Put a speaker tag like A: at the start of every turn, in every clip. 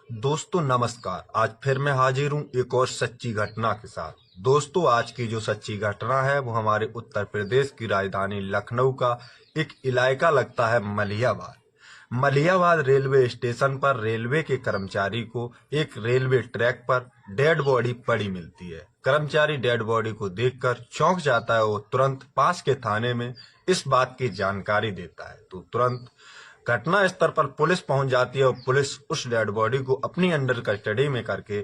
A: दोस्तों नमस्कार। आज फिर मैं हाजिर हूँ एक और सच्ची घटना के साथ। दोस्तों आज की जो सच्ची घटना है वो हमारे उत्तर प्रदेश की राजधानी लखनऊ का एक इलाका लगता है मलिहाबाद। मलिहाबाद रेलवे स्टेशन पर रेलवे के कर्मचारी को एक रेलवे ट्रैक पर डेड बॉडी पड़ी मिलती है। कर्मचारी डेड बॉडी को देखकर चौंक जाता है और तुरंत पास के थाने में इस बात की जानकारी देता है। तो तुरंत घटना स्थल पर पुलिस पहुंच जाती है और पुलिस उस डेड बॉडी को अपनी अंडर कस्टडी में करके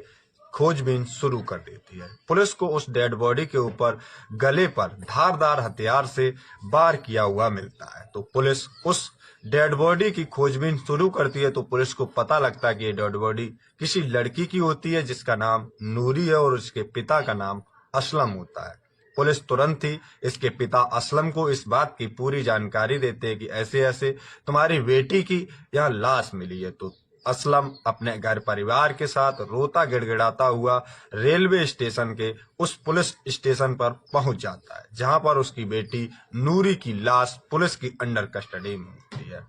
A: खोजबीन शुरू कर देती है। पुलिस को उस डेड बॉडी के ऊपर गले पर धारदार हथियार से वार किया हुआ मिलता है। तो पुलिस उस डेड बॉडी की खोजबीन शुरू करती है। तो पुलिस को पता लगता है कि ये डेड बॉडी किसी लड़की की होती है जिसका नाम नूरी है और उसके पिता का नाम असलम होता है। पुलिस तुरंत ही इसके पिता असलम को इस बात की पूरी जानकारी देते हैं कि ऐसे ऐसे तुम्हारी बेटी की यह लाश मिली है। तो असलम अपने घर परिवार के साथ रोता गिड़गिड़ाता हुआ रेलवे स्टेशन के उस पुलिस स्टेशन पर पहुंच जाता है जहां पर उसकी बेटी नूरी की लाश पुलिस की अंडर कस्टडी में होती है।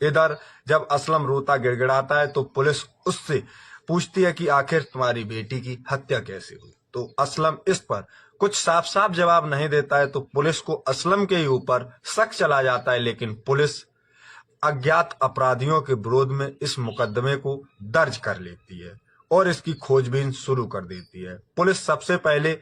A: इधर जब असलम रोता गिड़गिड़ाता है तो पुलिस उससे पूछती है कि आखिर तुम्हारी बेटी की हत्या कैसे हुई। तो असलम इस पर कुछ साफ साफ जवाब नहीं देता है। तो पुलिस को असलम के ऊपर शक चला जाता है, लेकिन पुलिस अज्ञात अपराधियों के विरोध में इस मुकदमे को दर्ज कर लेती है और इसकी खोजबीन शुरू कर देती है। पुलिस सबसे पहले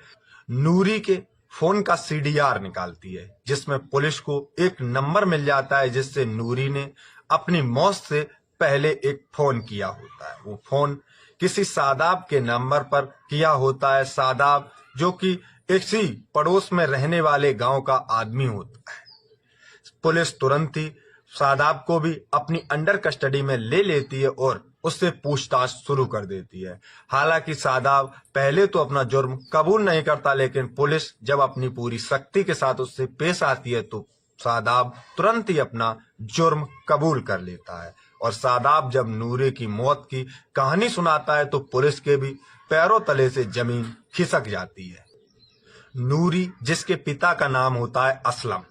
A: नूरी के फोन का सीडीआर निकालती है जिसमें पुलिस को एक नंबर मिल जाता है जिससे नूरी ने अपनी मौत से पहले एक फोन किया होता है। वो फोन किसी सादाब के नंबर पर किया होता है। सादाब जो कि इसी पड़ोस में रहने वाले गांव का आदमी होता है। पुलिस तुरंत ही सादाब को भी अपनी अंडर कस्टडी में ले लेती है और उससे पूछताछ शुरू कर देती है। हालांकि सादाब पहले तो अपना जुर्म कबूल नहीं करता, लेकिन पुलिस जब अपनी पूरी शक्ति के साथ उससे पेश आती है तो सादाब तुरंत ही अपना जुर्म कबूल कर लेता है। और सादाब जब नूरे की मौत की कहानी सुनाता है तो पुलिस के भी पैरों तले से जमीन खिसक जाती है। नूरी जिसके पिता का नाम होता है असलम,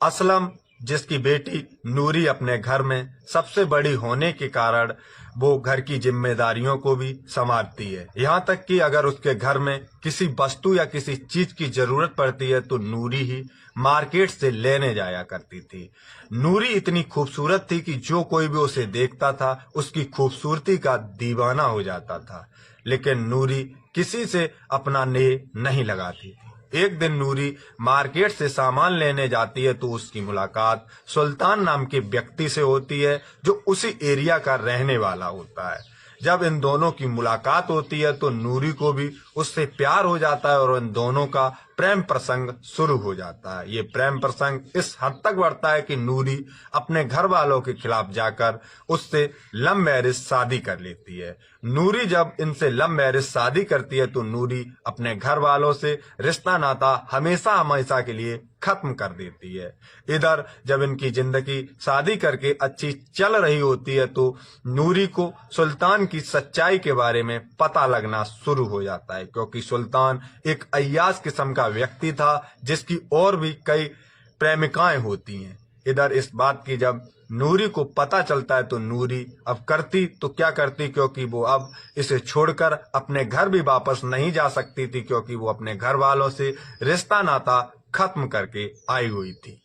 A: असलम जिसकी बेटी नूरी अपने घर में सबसे बड़ी होने के कारण वो घर की जिम्मेदारियों को भी संभालती है। यहाँ तक कि अगर उसके घर में किसी वस्तु या किसी चीज की जरूरत पड़ती है तो नूरी ही मार्केट से लेने जाया करती थी। नूरी इतनी खूबसूरत थी कि जो कोई भी उसे देखता था उसकी खूबसूरती का दीवाना हो जाता था, लेकिन नूरी किसी से अपना नेह नहीं लगाती थी। एक दिन नूरी मार्केट से सामान लेने जाती है तो उसकी मुलाकात सुल्तान नाम के व्यक्ति से होती है जो उसी एरिया का रहने वाला होता है। जब इन दोनों की मुलाकात होती है तो नूरी को भी उससे प्यार हो जाता है और इन दोनों का प्रेम प्रसंग शुरू हो जाता है। ये प्रेम प्रसंग इस हद तक बढ़ता है कि नूरी अपने घर वालों के खिलाफ जाकर उससे लव मैरिज शादी कर लेती है। नूरी जब इनसे लव मैरिज शादी करती है तो नूरी अपने घर वालों से रिश्ता नाता हमेशा हमेशा के लिए खत्म कर देती है। इधर जब इनकी जिंदगी शादी करके अच्छी चल रही होती है तो नूरी को सुल्तान की सच्चाई के बारे में पता लगना शुरू हो जाता है, क्योंकि सुल्तान एक अय्याश किस्म का व्यक्ति था जिसकी और भी कई प्रेमिकाएं होती हैं। इधर इस बात की जब नूरी को पता चलता है तो नूरी अब करती तो क्या करती, क्योंकि वो अब इसे छोड़कर अपने घर भी वापस नहीं जा सकती थी, क्योंकि वो अपने घर वालों से रिश्ता नाता खत्म करके आई हुई थी।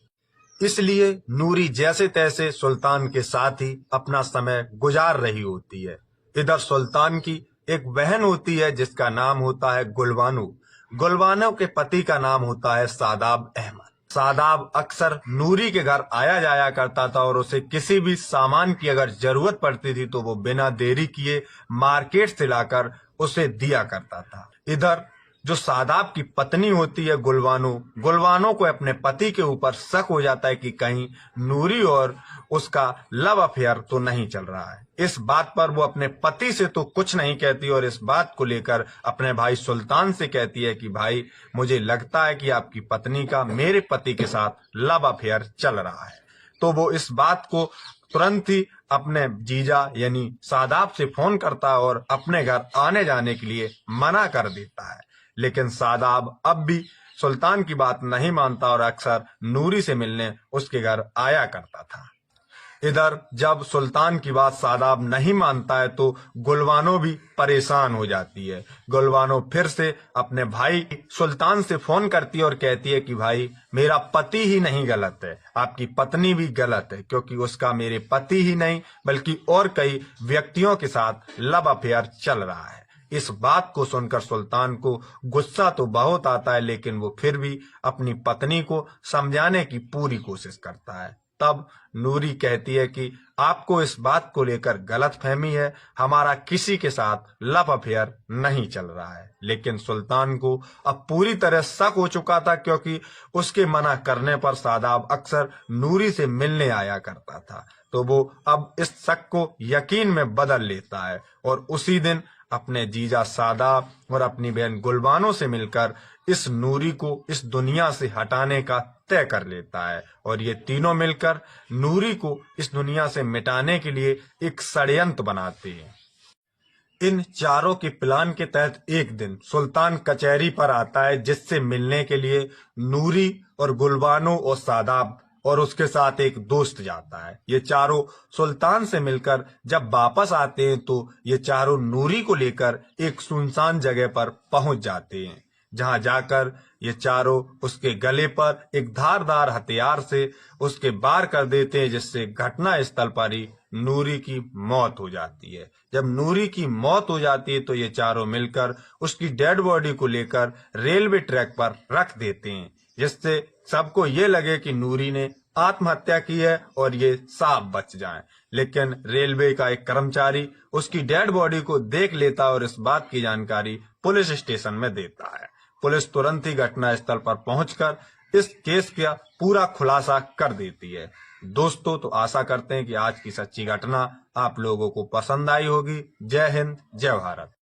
A: इसलिए नूरी जैसे तैसे सुल्तान के साथ ही अपना समय गुजार रही होती है। इधर सुल्तान की एक बहन होती है जिसका नाम होता है गुलबानो। गुलबानो के पति का नाम होता है सादाब अहमद। सादाब अक्सर नूरी के घर आया जाया करता था और उसे किसी भी सामान की अगर जरूरत पड़ती थी तो वो बिना देरी किए मार्केट से लाकर उसे दिया करता था। इधर जो सादाब की पत्नी होती है गुलबानो को अपने पति के ऊपर शक हो जाता है कि कहीं नूरी और उसका लव अफेयर तो नहीं चल रहा है। इस बात पर वो अपने पति से तो कुछ नहीं कहती और इस बात को लेकर अपने भाई सुल्तान से कहती है कि भाई मुझे लगता है कि आपकी पत्नी का मेरे पति के साथ लव अफेयर चल रहा है। तो वो इस बात को तुरंत ही अपने जीजा यानी सादाब से फोन करता है और अपने घर आने जाने के लिए मना कर देता है। लेकिन सादाब अब भी सुल्तान की बात नहीं मानता और अक्सर नूरी से मिलने उसके घर आया करता था। इधर जब सुल्तान की बात शादाब नहीं मानता है तो गुलबानो भी परेशान हो जाती है। गुलबानो फिर से अपने भाई सुल्तान से फोन करती है और कहती है कि भाई मेरा पति ही नहीं गलत है, आपकी पत्नी भी गलत है, क्योंकि उसका मेरे पति ही नहीं बल्कि और कई व्यक्तियों के साथ लव अफेयर चल रहा है। इस बात को सुनकर सुल्तान को गुस्सा तो बहुत आता है, लेकिन वो फिर भी अपनी पत्नी को समझाने की पूरी कोशिश करता है। तब नूरी कहती है कि आपको इस बात को लेकर गलतफहमी है, हमारा किसी के साथ लव अफेयर नहीं चल रहा है। लेकिन सुल्तान को अब पूरी तरह शक हो चुका था, क्योंकि उसके मना करने पर शादाब अक्सर नूरी से मिलने आया करता था। तो वो अब इस शक को यकीन में बदल लेता है और उसी दिन अपने जीजा शादाब और अपनी बहन गुलबानो से मिलकर इस नूरी को इस दुनिया से हटाने का तय कर लेता है और ये तीनों मिलकर नूरी को इस दुनिया से मिटाने के लिए एक षड्यंत्र बनाते हैं। इन चारों के प्लान के तहत एक दिन सुल्तान कचहरी पर आता है, जिससे मिलने के लिए नूरी और गुलबानो और शादाब और उसके साथ एक दोस्त जाता है। ये चारों सुल्तान से मिलकर जब वापस आते हैं तो ये चारों नूरी को लेकर एक सुनसान जगह पर पहुंच जाते हैं, जहां जाकर ये चारों उसके गले पर एक धारदार हथियार से उसके वार कर देते हैं, जिससे घटना स्थल पर ही नूरी की मौत हो जाती है। जब नूरी की मौत हो जाती है तो ये चारों मिलकर उसकी डेड बॉडी को लेकर रेलवे ट्रैक पर रख देते हैं, जिससे सबको ये लगे कि नूरी ने आत्महत्या की है और ये साफ बच जाएं। लेकिन रेलवे का एक कर्मचारी उसकी डेड बॉडी को देख लेता है और इस बात की जानकारी पुलिस स्टेशन में देता है। पुलिस तुरंत ही घटना स्थल पर पहुंचकर इस केस का पूरा खुलासा कर देती है। दोस्तों, तो आशा करते हैं कि आज की सच्ची घटना आप लोगों को पसंद आई होगी। जय हिंद, जय भारत।